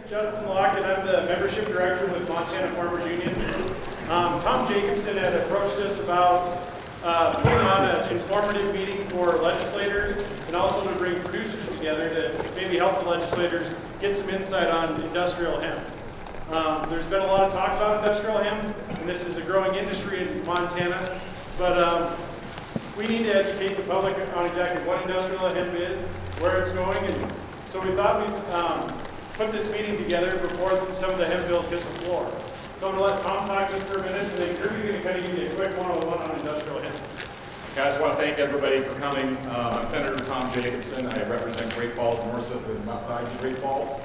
I'm the membership director with Montana Farmers Union. Tom Jacobson had approached us about putting on an informative meeting for legislators and also to bring producers together to maybe help the legislators get some insight on industrial hemp. There's been a lot of talk about industrial hemp, and this is a growing industry in Montana, but we need to educate the public on exactly what industrial hemp is, where it's going, and so we thought we'd put this meeting together before some of the hemp bills hit the floor. So I'm going to let Tom talk just for a minute, and then Kirby's going to kind of give you a quick 101 on industrial hemp. Guys, I want to thank everybody for coming. I'm Senator Tom Jacobson. I represent Great Falls, North and West Side of Great Falls.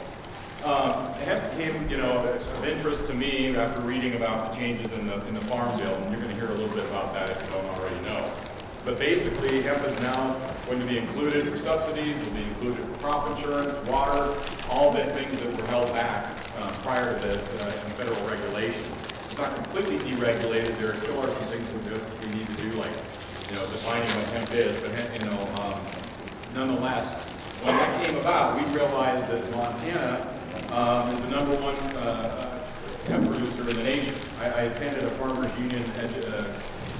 Hemp became, of interest to me after reading about the changes in the farm bill, and you're going to hear a little bit about that if you don't already know. But basically, hemp is now going to be included for subsidies, it'll be included for crop insurance, water, all the things that were held back prior to this in federal regulation. It's not completely deregulated. There still are some things that we need to do, like defining what hemp is. But nonetheless, when that came about, we realized that Montana is the #1 hemp producer in the nation. I attended a Farmers Union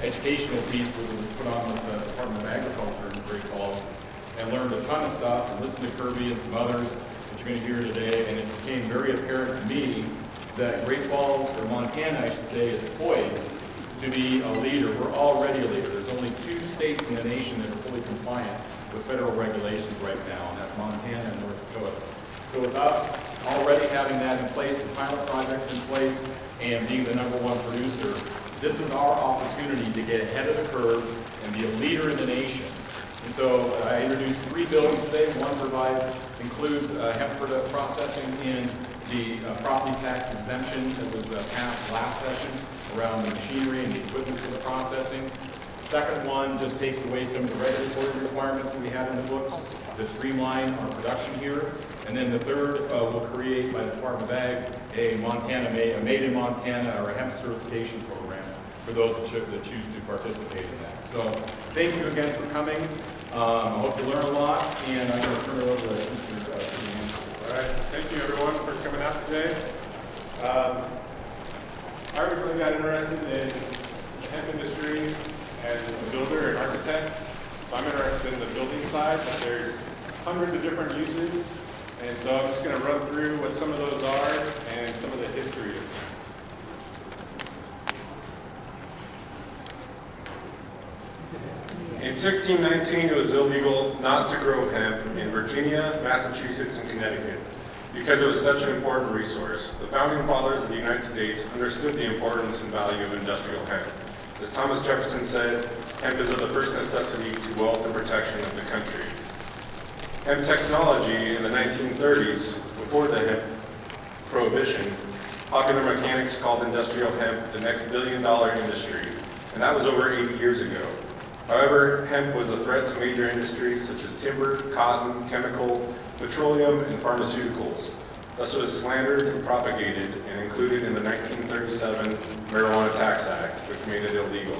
educational piece that was put on with the Department of Agriculture in Great Falls, and learned a ton of stuff and listened to Kirby and some others that you're going to hear today, and it became very apparent to me that Great Falls, or Montana I should say, is poised to be a leader. We're already a leader. There's only 2 states in the nation that are fully compliant with federal regulations right now, and that's Montana and North Dakota. So with us already having that in place, the pilot projects in place, and being the #1 producer, this is our opportunity to get ahead of the curve and be a leader in the nation. And so I introduced 3 bills today. One includes hemp processing in the property tax exemption that was passed last session around the machinery and the equipment for the processing. The second one just takes away some of the regulatory requirements that we had in the books to streamline our production here. And then the third will create by the Department of Ag a made in Montana or a hemp certification program for those that choose to participate in that. So thank you again for coming. I hope you learn a lot, and I'm going to turn it over to Mr. All right, thank you everyone for coming out today. I originally got interested in the hemp industry as a builder and architect. So I'm interested in the building side, but there's hundreds of different uses. And so I'm just going to run through what some of those are and some of the history of them. In 1619, it was illegal not to grow hemp in Virginia, Massachusetts, and Connecticut because it was such an important resource. The founding fathers of the United States understood the importance and value of industrial hemp. As Thomas Jefferson said, hemp is of the first necessity to wealth and protection of the country. Hemp technology in the 1930s, before the hemp prohibition, popular mechanics called industrial hemp the next billion-dollar industry, and that was over 80 years ago. However, hemp was a threat to major industries such as timber, cotton, chemical, petroleum, and pharmaceuticals. Thus it was slandered and propagated and included in the 1937 Marijuana Tax Act, which made it illegal.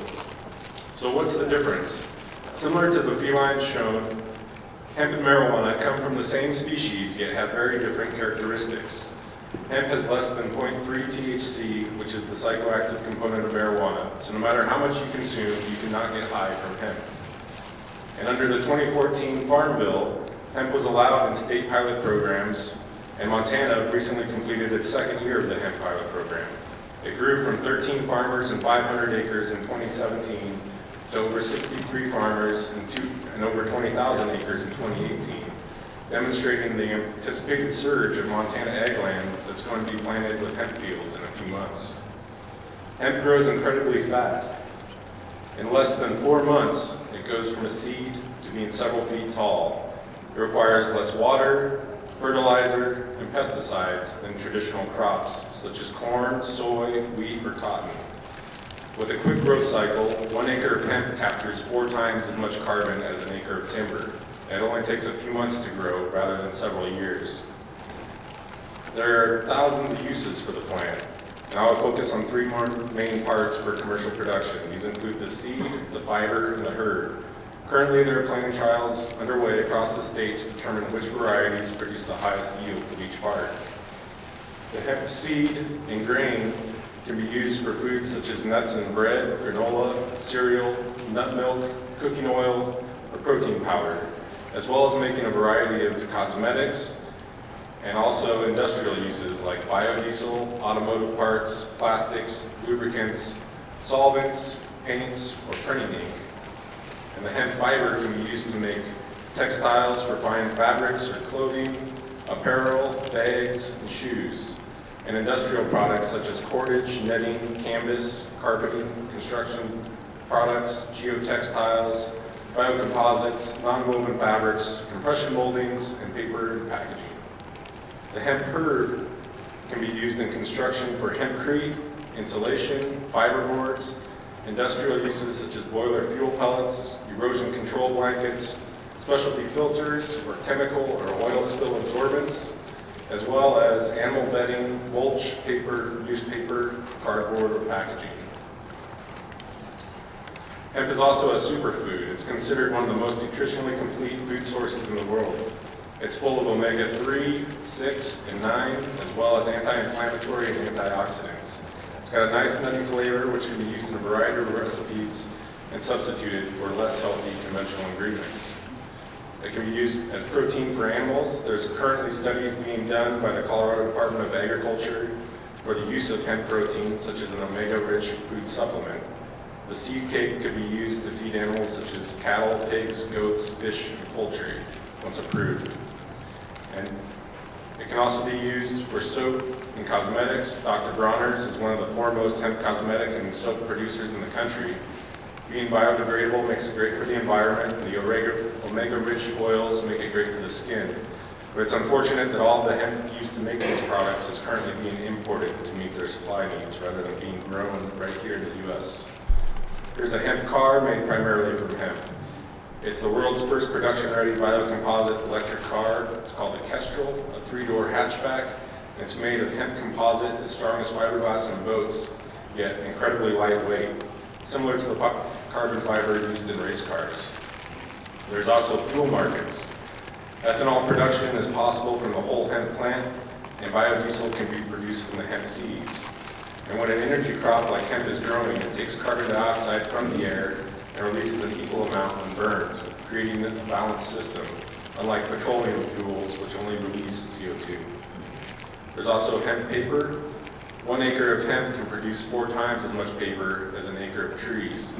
So what's the difference? Similar to the felines shown, hemp and marijuana come from the same species, yet have very different characteristics. Hemp has less than 0.3 THC, which is the psychoactive component of marijuana. So no matter how much you consume, you cannot get high from hemp. And under the 2014 Farm Bill, hemp was allowed in state pilot programs, and Montana recently completed its 2nd year of the hemp pilot program. It grew from 13 farmers and 500 acres in 2017 to over 63 farmers and over 20,000 acres in 2018, demonstrating the anticipated surge of Montana ag land that's going to be planted with hemp fields in a few months. Hemp grows incredibly fast. In less than 4 months, it goes from a seed to being several feet tall. It requires less water, fertilizer, and pesticides than traditional crops, such as corn, soy, wheat, or cotton. With a quick growth cycle, 1 acre of hemp captures 4 times as much carbon as an acre of timber. And it only takes a few months to grow rather than several years. There are thousands of uses for the plant, and I will focus on 3 more main parts for commercial production. These include the seed, the fiber, and the herd. Currently, there are planting trials underway across the state to determine which varieties produce the highest yields of each part. The hemp seed and grain can be used for foods such as nuts and bread, granola, cereal, nut milk, cooking oil, or protein powder, as well as making a variety of cosmetics and also industrial uses like biodiesel, automotive parts, plastics, lubricants, solvents, paints, or printing ink. And the hemp fiber can be used to make textiles for fine fabrics or clothing, apparel, bags, and shoes, and industrial products such as cordage, netting, canvas, carpeting, construction products, geotextiles, biocomposites, non-woven fabrics, compression moldings, and paper and packaging. The hemp hurd can be used in construction for hempcrete, insulation, fiberboards, industrial uses such as boiler fuel pellets, erosion control blankets, specialty filters or chemical or oil spill absorbents, as well as animal bedding, mulch, paper, newspaper, cardboard, or packaging. Hemp is also a superfood. It's considered one of the most nutritionally complete food sources in the world. It's full of omega-3, 6, and 9, as well as anti-inflammatory and antioxidants. It's got a nice nutty flavor, which can be used in a variety of recipes and substituted for less healthy conventional ingredients. It can be used as protein for animals. There's currently studies being done by the Colorado Department of Agriculture for the use of hemp protein, such as an omega-rich food supplement. The seed cake could be used to feed animals such as cattle, pigs, goats, fish, and poultry, once approved. And it can also be used for soap and cosmetics. Dr. Bronner's is one of the foremost hemp cosmetic and soap producers in the country. Being biodegradable makes it great for the environment, and the omega-rich oils make it great for the skin. But it's unfortunate that all the hemp used to make these products is currently being imported to meet their supply needs rather than being grown right here in the U.S. Here's a hemp car made primarily from hemp. It's the world's first production-ready biocomposite electric car. It's called the Kestrel, a 3-door hatchback. And it's made of hemp composite, as strong as fiberglass in boats, yet incredibly lightweight, similar to the carbon fiber used in race cars. There's also fuel markets. Ethanol production is possible from the whole hemp plant, and biodiesel can be produced from the hemp seeds. And when an energy crop like hemp is growing, it takes carbon dioxide from the air and releases an equal amount when burned, creating a balanced system, unlike petroleum fuels, which only release CO2. There's also hemp paper. 1 acre of hemp can produce 4 times as much paper as an acre of trees.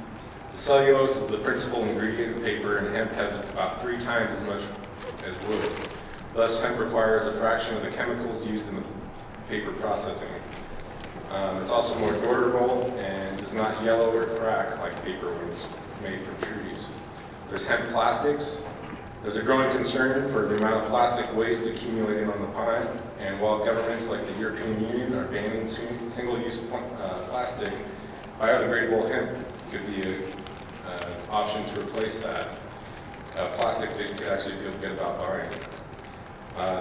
The cellulose is the principal ingredient in paper, and hemp has about 3 times as much as wood. Thus, hemp requires a fraction of the chemicals used in the paper processing. It's also more durable and does not yellow or crack like paper when it's made from trees. There's hemp plastics. There's a growing concern for the amount of plastic waste accumulating on the pine, and while governments like the European Union are banning single-use plastic, biodegradable hemp could be an option to replace that. Plastic that you could actually feel good about buying.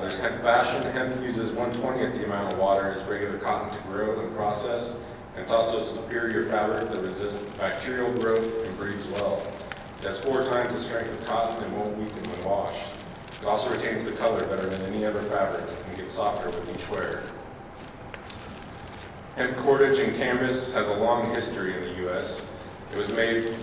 There's hemp fashion. Hemp uses 1/20th the amount of water as regular cotton to grow and process, and it's also a superior fabric that resists bacterial growth and breathes well. It has 4 times the strength of cotton and won't weaken when washed. It also retains the color better than any other fabric and gets softer with each wear. Hemp cordage and canvas has a long history in the U.S. It was made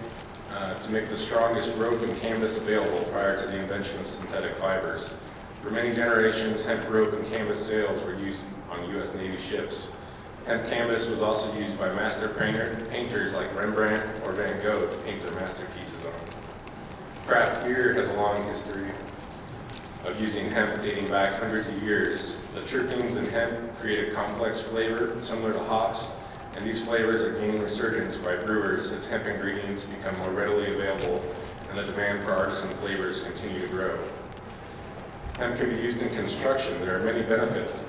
to make the strongest rope and canvas available prior to the invention of synthetic fibers. For many generations, hemp rope and canvas sails were used on U.S. Navy ships. Hemp canvas was also used by master painters like Rembrandt or Van Gogh to paint their masterpieces on. Craft beer has a long history of using hemp dating back hundreds of years. The terpenes in hemp create a complex flavor similar to hops, and these flavors are gaining resurgence by brewers as hemp ingredients become more readily available and the demand for artisan flavors continue to grow. Hemp can be used in construction. There are many benefits to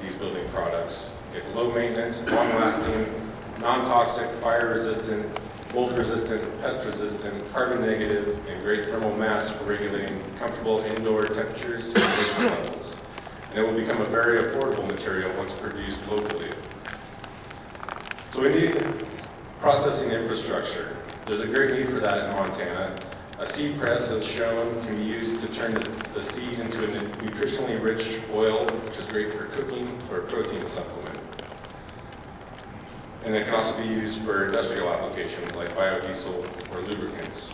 these building products. It's low maintenance, long-lasting, non-toxic, fire-resistant, mold-resistant, pest-resistant, carbon-negative, and great thermal mass for regulating comfortable indoor temperatures and moisture levels. And it will become a very affordable material once produced locally. So we need processing infrastructure. There's a great need for that in Montana. A seed press, as shown, can be used to turn the seed into a nutritionally rich oil, which is great for cooking or a protein supplement. And it can also be used for industrial applications like biodiesel or lubricants.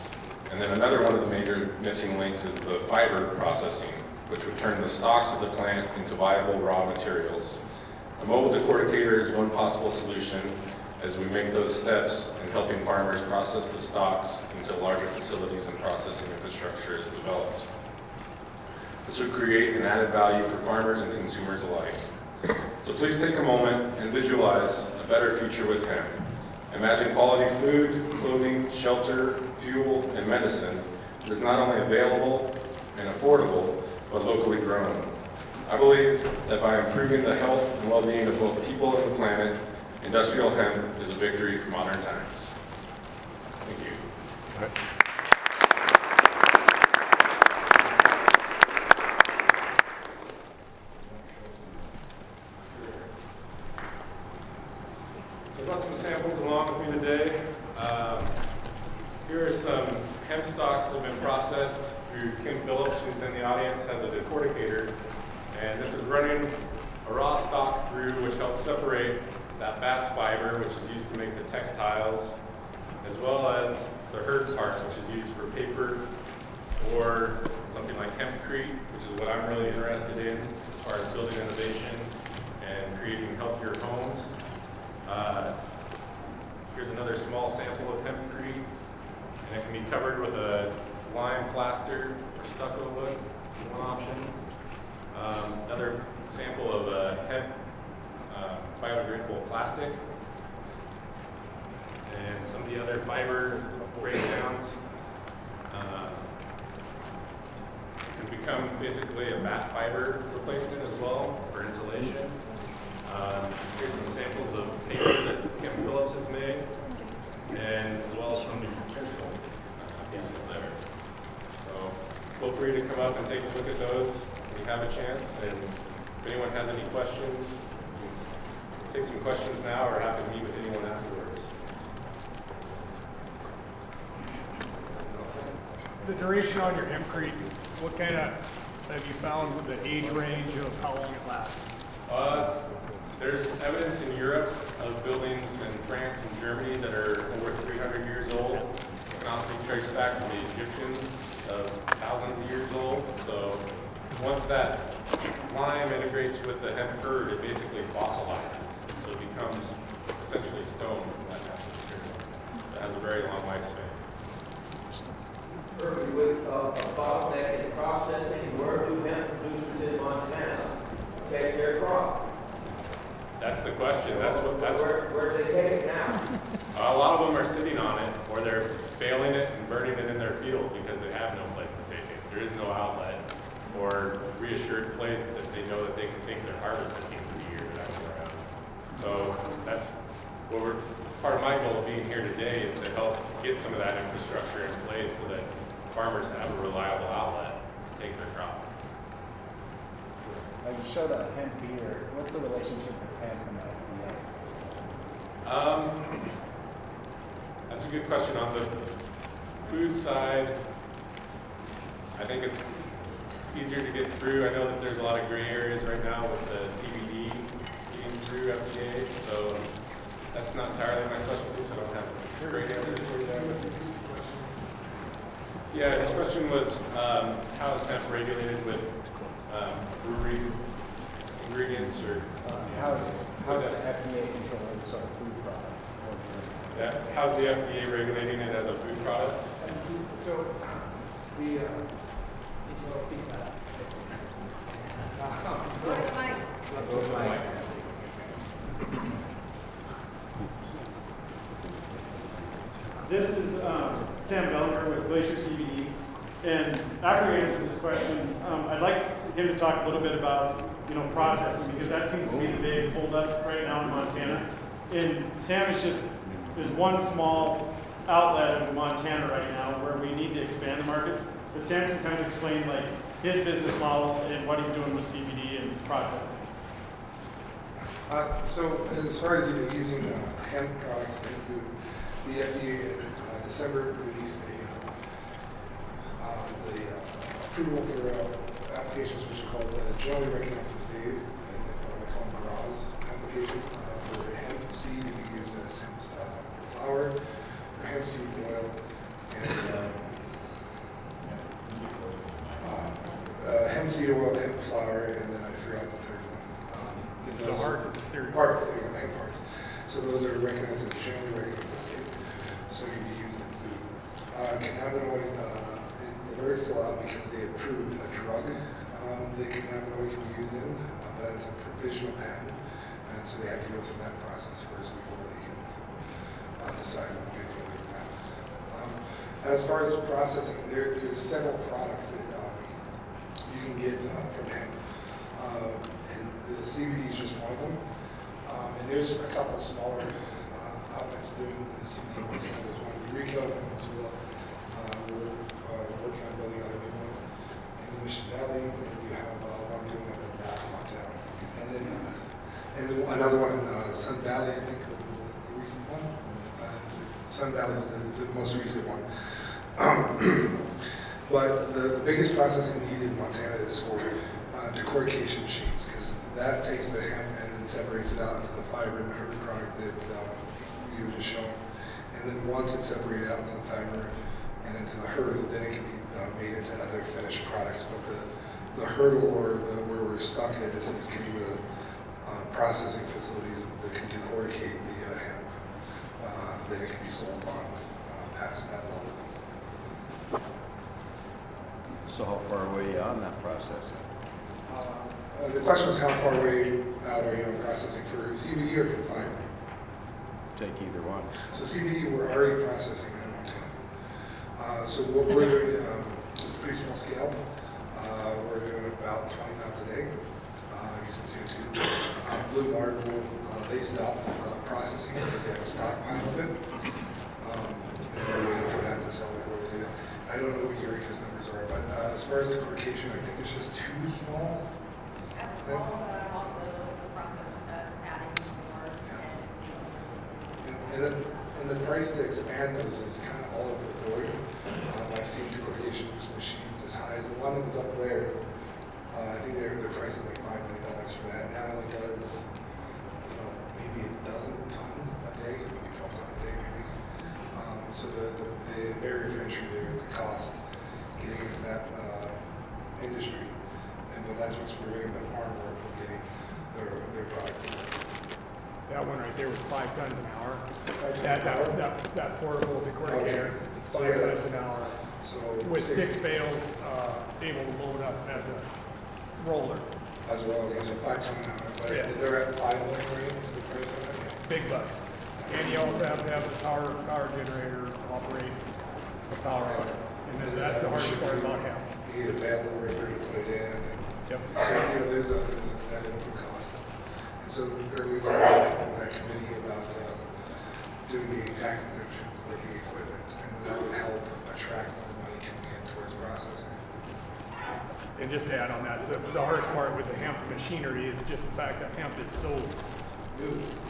And then another one of the major missing links is the fiber processing, which would turn the stalks of the plant into viable raw materials. A mobile decorticator is one possible solution as we make those steps in helping farmers process the stalks into larger facilities and processing infrastructure is developed. This would create an added value for farmers and consumers alike. So please take a moment and visualize a better future with hemp. Imagine quality food, clothing, shelter, fuel, and medicine that is not only available and affordable, but locally grown. I believe that by improving the health and well-being of both people and the planet, industrial hemp is a victory for modern times. Thank you. So I've got some samples along with me today. Here are some hemp stalks that have been processed through Kim Phillips, who's in the audience, has a decorticator. And this is running a raw stalk through, which helps separate that bast fiber, which is used to make the textiles, as well as the hurd part, which is used for paper, or something like hempcrete, which is what I'm really interested in as far as building innovation and creating healthier homes. Here's another small sample of hempcrete, and it can be covered with a lime plaster or stucco look, one option. Another sample of hemp biodegradable plastic, and some of the other fiber breakdowns. It can become basically a bat fiber replacement as well for insulation. Here's some samples of paper that Kim Phillips has made, and as well as some nutritional pieces there. So feel free to come up and take a look at those when you have a chance, and if anyone has any questions, take some questions now or have to meet with anyone afterwards. The duration on your hempcrete, what kind of have you found with the age range of how long it lasts? There's evidence in Europe of buildings in France and Germany that are over 300 years old. It can also be traced back to the Egyptians of thousands of years old. So once that lime integrates with the hemp hurd, it basically fossilizes. So it becomes essentially stone from that type of material. It has a very long lifespan. With a bottleneck in processing, where do hemp producers in Montana take their crop? That's the question. Where do they take it now? A lot of them are sitting on it, or they're baling it and burning it in their field because they have no place to take it. There is no outlet or reassured place that they know that they can take their harvest at the end of the year that way around. So that's what part of my goal of being here today is to help get some of that infrastructure in place so that farmers have a reliable outlet to take their crop. You showed a hemp beer. What's the relationship with hemp and the FDA? That's a good question. On the food side, I think it's easier to get through. I know that there's a lot of gray areas right now with the CBD getting through FDA, so that's not entirely my specialty, so I don't have great answers for you there. Yeah, his question was how is hemp regulated with brewery ingredients or how's the FDA controlling this sort of food product? yeah, how's the FDA regulating it as a food product? So the This is Sam Bellinger with Glacier CBD. And after he answers this question, I'd like him to talk a little bit about, processing, because that seems to be the big holdup right now in Montana. And Sam is one small outlet in Montana right now where we need to expand the markets. But Sam can kind of explain like his business model and what he's doing with CBD and processing. so as far as using hemp products in food, the FDA in December released the approval for applications which are called generally recognized as safe, and they call them GRAS applications for hemp seed to be used as hemp flour, or hemp seed oil, and hemp seed oil, hemp flour, and then I forgot the third one. The heart is a cereal. Parts, there you go, hemp parts. So those are recognized as generally recognized as safe, so it can be used in food. Cannabinoid, they're still out because they approved a drug that cannabinoid can be used in, but it's a provisional patent, and so they have to go through that process first before they can decide one way or the other on that. As far as processing, there's several products that you can get from hemp, and the CBD is just one of them. And there's a couple smaller outfits doing the CBD in Montana. There's one in Eureka, one in Missoula. We're working on building out a new one in the Mission Valley, and then you have one going up in Bath, Montana. And then another one in Sun Valley, I think was the recent one. Sun Valley is the most recent one. But the biggest processing needed in Montana is for decortication machines, because that takes the hemp and then separates it out into the fiber and the herd product that you were just showing. And then once it's separated out into the fiber and into the herd, then it can be made into other finished products. But the hurdle, or where we're stuck is getting the processing facilities that can decorticate the hemp. Then it can be sold on past that level. So how far away are you on that process? The question was how far away out are you on processing for CBD or for fiber? Take either one. So CBD, we're already processing in Montana. So what we're doing, it's pretty small scale. We're doing about 20 pounds a day using CO2. Blue Mart, they stopped processing because they have a stockpile of it. And they're waiting for that to sell before they do. I don't know what Eureka's numbers are, but as far as decortication, I think it's just 2 small things. And the price to expand those is kind of all over the board. I've seen decortication machines as high as the one that was up there. I think they're pricing like $5 million for that. And that only does, maybe a dozen ton a day, maybe 12 tons a day, maybe. So the barrier for entry there is the cost getting into that industry. But that's what's preventing the farmer from getting their product in. That one right there was 5 tons an hour. 5 tons an hour? That portable decorticator, it's 5 yeah, tons an hour. So With 6 bales, able to load up as a roller. as well, okay, so 5 ton an hour, but Yeah. they're at 5 million right? Is the price on that? Big bucks. And you also have to have the power generator to operate the power on it. And then that's the hardest part about hemp. You need a bale ripper to put it in. And Yep. so, there's that input cost. And so earlier today, I met with that committee about doing the tax exemption for the equipment, and that would help attract more money coming in towards processing. And just to add on that, the hardest part with the hemp machinery is just the fact that hemp is so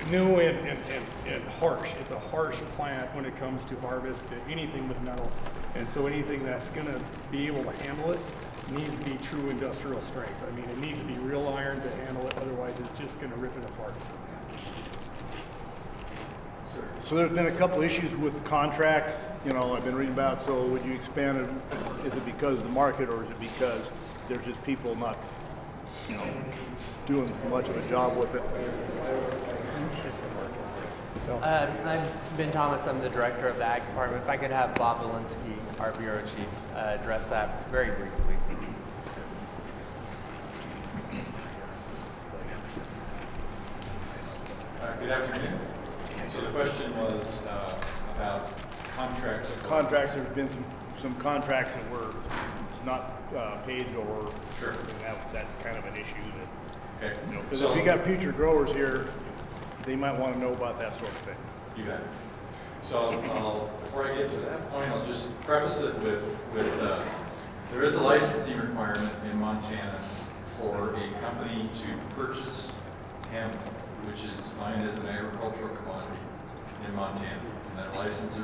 new and harsh. It's a harsh plant when it comes to harvest, to anything with metal. And so anything that's gonna be able to handle it needs to be true industrial strength. I mean, it needs to be real iron to handle it, otherwise it's just gonna rip it apart. So there's been a couple issues with contracts, I've been reading about, so would you expand it? Is it because of the market, or is it because there's just people not, doing much of a job with it? So, I'm Ben Thomas. I'm the director of the Ag Department. If I could have Bob Valinsky, our bureau chief, address that very briefly. Good afternoon. So the question was about contracts. Contracts, there's been some contracts that were not paid, or Sure. That's kind of an issue that, Okay. because if you got future growers here, they might want to know about that sort of thing. You bet. So before I get to that point, I'll just preface it with there is a licensing requirement in Montana for a company to purchase hemp, which is defined as an agricultural commodity in Montana. And that license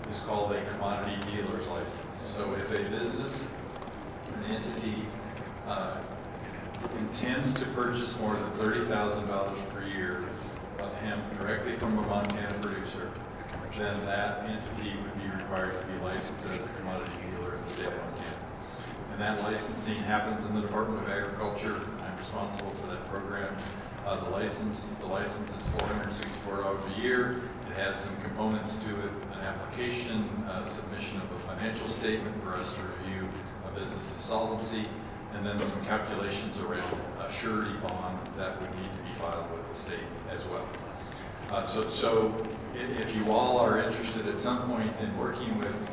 is called a commodity dealer's license. So if a business, an entity, intends to purchase more than $30,000 per year of hemp directly from a Montana producer, then that entity would be required to be licensed as a commodity dealer in the state of Montana. And that licensing happens in the Department of Agriculture. I'm responsible for that program. The license is $464 a year. It has some components to it, an application, submission of a financial statement for us to review a business's solvency, and then some calculations around a surety bond that would need to be filed with the state as well. So if you all are interested at some point in working with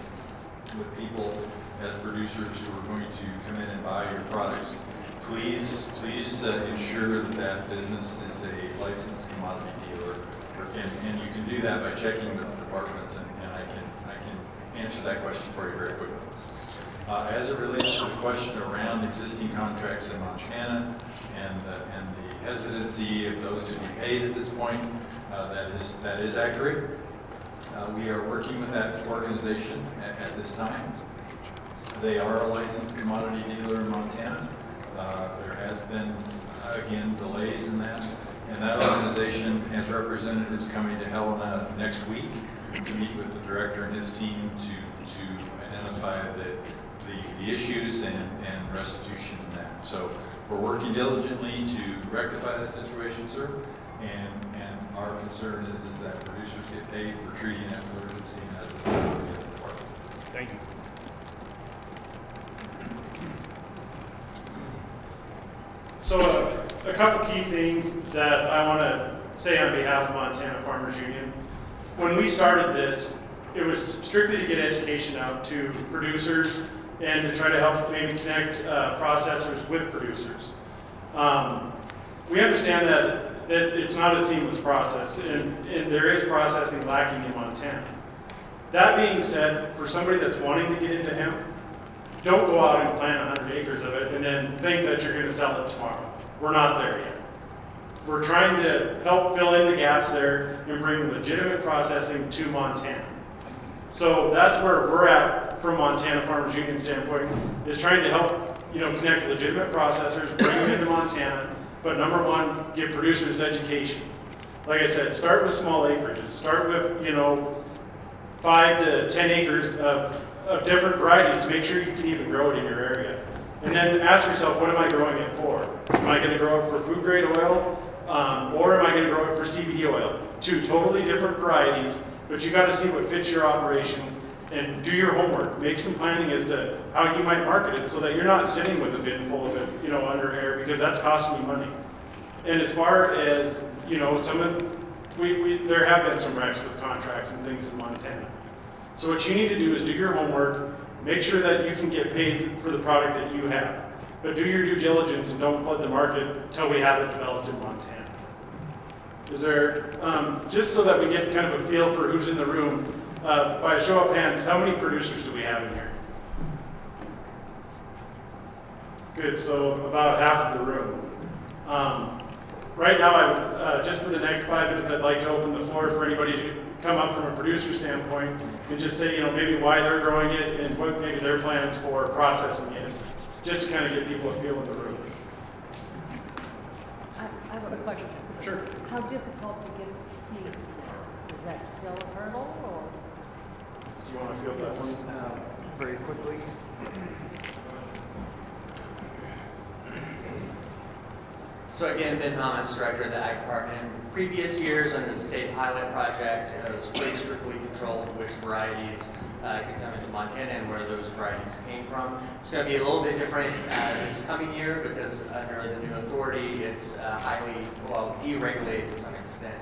people as producers who are going to come in and buy your products, please ensure that that business is a licensed commodity dealer, and you can do that by checking with the department, and I can answer that question for you very quickly. As it relates to the question around existing contracts in Montana and the hesitancy of those to be paid at this point, that is accurate. We are working with that organization at this time. They are a licensed commodity dealer in Montana. There has been, again, delays in that. And that organization has representatives coming to Helena next week to meet with the director and his team to identify the issues and restitution in that. So we're working diligently to rectify that situation, sir. And our concern is that producers get paid for treating effluency as a priority of the department. Thank you. So a couple key things that I want to say on behalf of Montana Farmers Union. When we started this, it was strictly to get education out to producers and to try to help maybe connect processors with producers. We understand that it's not a seamless process, and there is processing lacking in Montana. That being said, for somebody that's wanting to get into hemp, don't go out and plant 100 acres of it and then think that you're going to sell it tomorrow. We're not there yet. We're trying to help fill in the gaps there and bring legitimate processing to Montana. So that's where we're at from Montana Farmers Union standpoint, is trying to help, connect legitimate processors, bring them into Montana, but number one, give producers education. Like I said, start with small acreages. Start with, 5 to 10 acres of different varieties to make sure you can even grow it in your area. And then ask yourself, what am I growing it for? Am I going to grow it for food grade oil, or am I going to grow it for CBD oil? Two totally different varieties, but you got to see what fits your operation and do your homework. Make some planning as to how you might market it so that you're not sitting with a bin full of it, under air, because that's costing you money. And as far as, there have been some wrecks with contracts and things in Montana. So what you need to do is do your homework, make sure that you can get paid for the product that you have. But do your due diligence and don't flood the market until we have it developed in Montana. Is there, just so that we get kind of a feel for who's in the room, by a show of hands, how many producers do we have in here? Good, so about half of the room. Right now, just for the next 5 minutes, I'd like to open the floor for anybody to come up from a producer standpoint and just say, maybe why they're growing it and what maybe their plans for processing it is, just to kind of get people a feel in the room. I have a question. Sure. How difficult to get seeds now? Is that still a hurdle, or? Do you want to field that one? Very quickly. So again, Ben Thomas, Director of the Ag Department. In previous years under the state pilot project, it was pretty strictly controlled which varieties could come into Montana and where those varieties came from. It's going to be a little bit different this coming year because under the new authority, it's deregulated to some extent.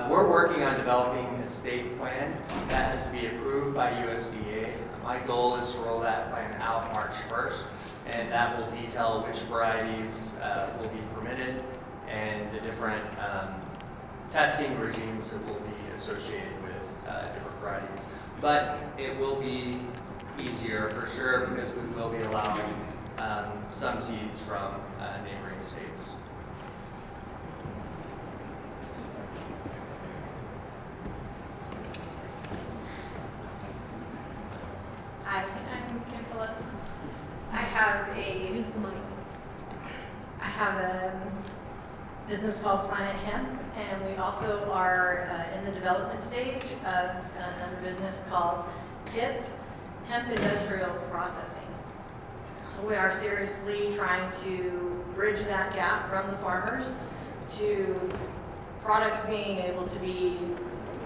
We're working on developing a state plan that has to be approved by USDA. My goal is to roll that plan out March 1st, and that will detail which varieties will be permitted and the different testing regimes that will be associated with different varieties. But it will be easier for sure because we will be allowing some seeds from neighboring states. business called Planet Hemp, and we also are in the development stage of another business called HIP, Hemp Industrial Processing. So we are seriously trying to bridge that gap from the farmers to products being able to be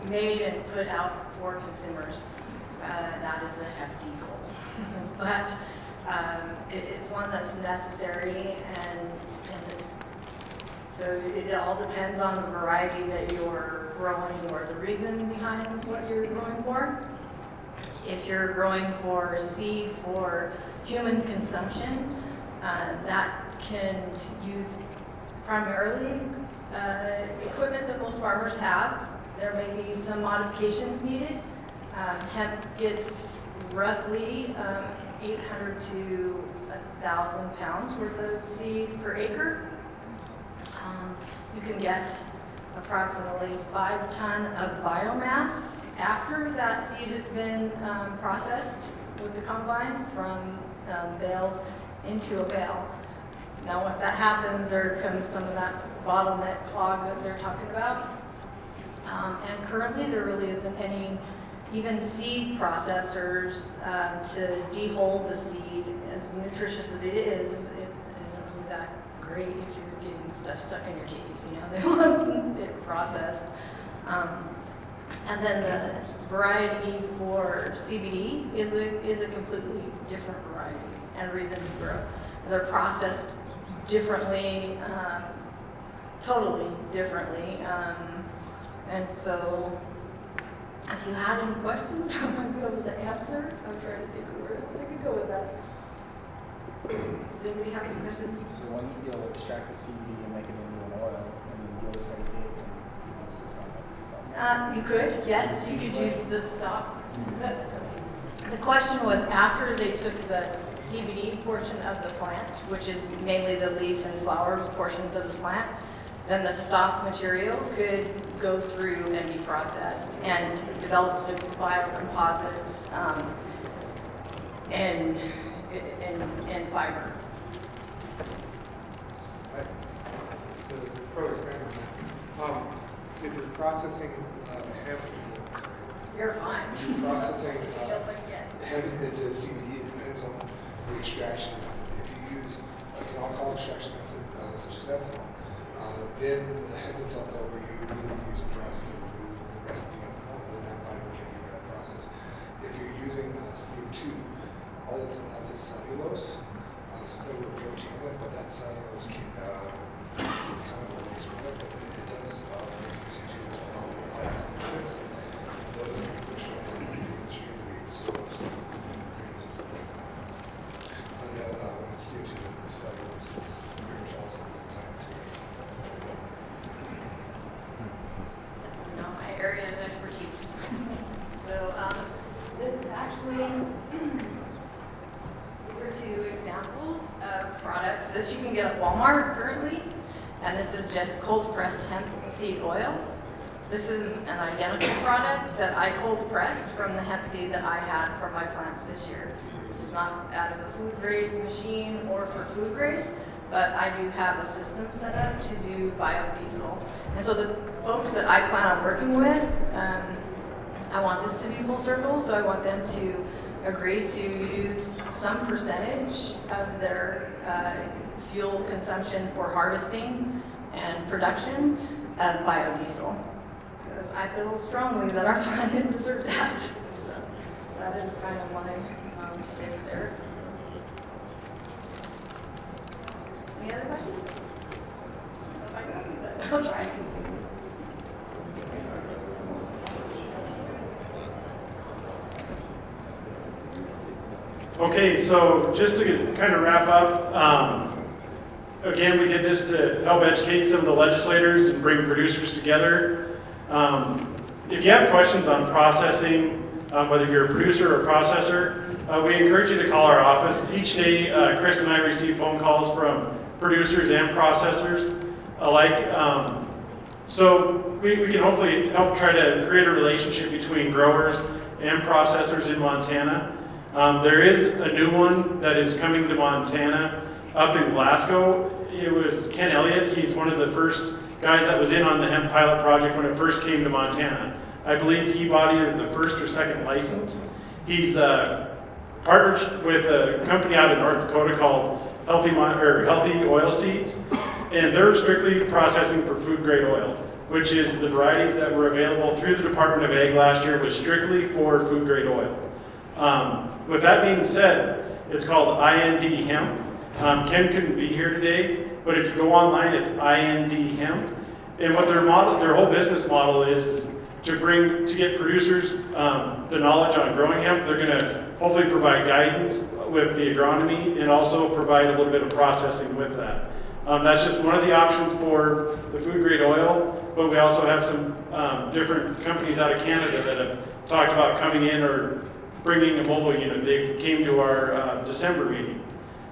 made and put out for consumers. That is a hefty goal, but it's one that's necessary, and so it all depends on the variety that you're growing or the reason behind what you're growing for. If you're growing for seed for human consumption, that can use primarily equipment that most farmers have. There may be some modifications needed. Hemp gets roughly 800 to 1,000 pounds worth of seed per acre. You can get approximately 5 tons of biomass after that seed has been processed with the combine from baled into a bale. Now once that happens, there comes some of that bottleneck clog that they're talking about. And currently there really isn't any even seed processors to dehull the seed. As nutritious as it isn't really that great if you're getting stuff stuck in your teeth, you know, they want it processed. And then the variety for CBD is a completely different variety and reason to grow. They're processed differently, totally differently. And so if you had any questions, I might be able to answer. I'm trying to think of where I could go with that. Does anybody have any questions? So when you'll extract the CBD and make it into an oil, and then you'll take it and You could, yes, you could use the stock. The question was after they took the CBD portion of the plant, which is mainly the leaf and flower portions of the plant, then the stock material could go through and be processed and develop biocomposites and fiber. To further expand on that, if you're processing hemp, You're fine. If you're processing hemp into CBD, it depends on the extraction method. If you use like an alcohol extraction method, such as ethanol, then the hemp itself, though, where you really need to use a press to remove the rest of the ethanol, and then that fiber can be processed. If you're using CO2, all that's left is cellulose. So there's no real protein in it, but that cellulose it's kind of a waste product, but it does make CO2 as well with fats and lipids. And those can be pushed onto the meat industry to create soaps and creams and stuff like that. But when it's CO2, the cellulose is pretty much also the plant material. Not my area of expertise. So this actually, these are 2 examples of products. This you can get at Walmart currently, and this is just cold pressed hemp seed oil. This is an identical product that I cold pressed from the hemp seed that I had for my plants this year. This is not out of a food grade machine or for food grade, but I do have a system set up to do biodiesel. And so the folks that I plan on working with, I want this to be full circle, so I want them to agree to use some percentage of their fuel consumption for harvesting and production of biodiesel. Because I feel strongly that our planet deserves that. So that is kind of my stake there. Any other questions? I'll try. Okay, so just to kind of wrap up, again, we did this to help educate some of the legislators and bring producers together. If you have questions on processing, whether you're a producer or a processor, we encourage you to call our office. Each day, Chris and I receive phone calls from producers and processors alike. So we can hopefully help try to create a relationship between growers and processors in Montana. There is a new one that is coming to Montana up in Glasgow. It was Ken Elliott. He's one of the first guys that was in on the hemp pilot project when it first came to Montana. I believe he bought either the first or second license. He's partnered with a company out in North Dakota called Healthy Oil Seeds, and they're strictly processing for food grade oil, which is the varieties that were available through the Department of Ag last year was strictly for food grade oil. With that being said, it's called IND Hemp. Ken couldn't be here today, but if you go online, it's IND Hemp. And what their whole business model is to get producers the knowledge on growing hemp. They're going to hopefully provide guidance with the agronomy and also provide a little bit of processing with that. That's just one of the options for the food grade oil, but we also have some different companies out of Canada that have talked about coming in or bringing a mobile unit. They came to our December meeting.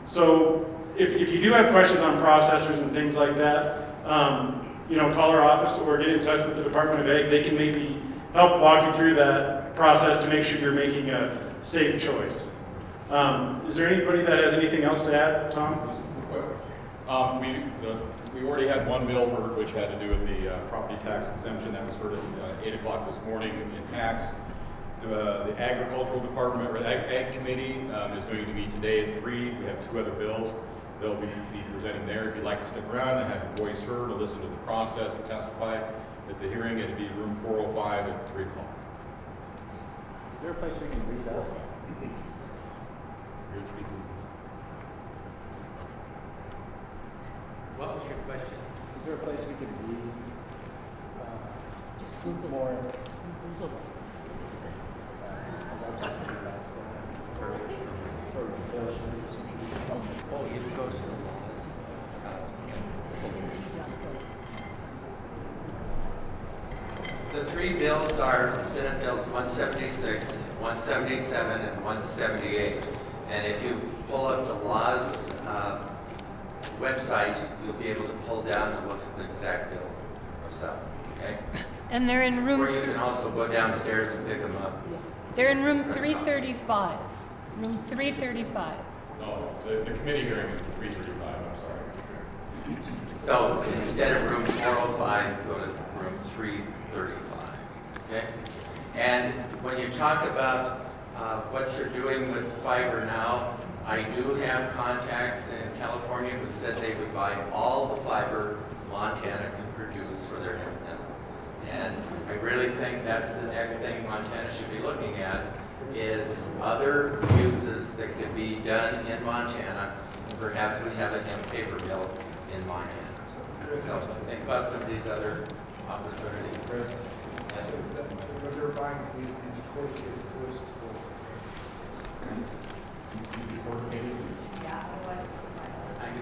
So if you do have questions on processors and things like that, call our office or get in touch with the Department of Ag. They can maybe help walk you through that process to make sure you're making a safe choice. Is there anybody that has anything else to add, Tom? We already had one bill heard, which had to do with the property tax exemption that was heard at 8 o'clock this morning in tax. The Agricultural Department, or Ag Committee, is going to meet today at 3. We have 2 other bills. They'll be presenting there. If you'd like to stick around and have your voice heard or listen to the process and testify at the hearing, it'll be room 405 at 3 o'clock. Is there a place we can read up? What was your question? Is there a place we can read more? Oh, you go to the laws. The 3 bills are Senate Bills 176, 177, and 178. And if you pull up the laws website, you'll be able to pull down and look at the exact bill yourself. Okay? And they're in room. Or you can also go downstairs and pick them up. They're in room 335. Room 335. No, the committee hearing is 335, I'm sorry. So instead of room 405, go to room 335, okay? And when you talk about what you're doing with fiber now, I do have contacts in California who said they would buy all the fiber Montana can produce for their hemp mill. And I really think that's the next thing Montana should be looking at, is other uses that could be done in Montana, and perhaps we have a hemp paper mill in Montana. So think about some of these other opportunities. Yes. What they're buying needs to be decorticated first.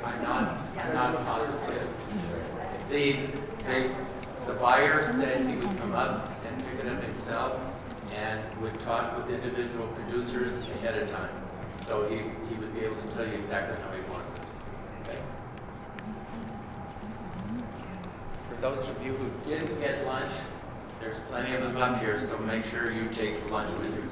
I'm not positive. The buyer said he would come up and pick it up himself and would talk with individual producers ahead of time. So he would be able to tell you exactly how he wants it. Okay? For those of you who didn't get lunch, there's plenty of them up here, so make sure you take lunch with you.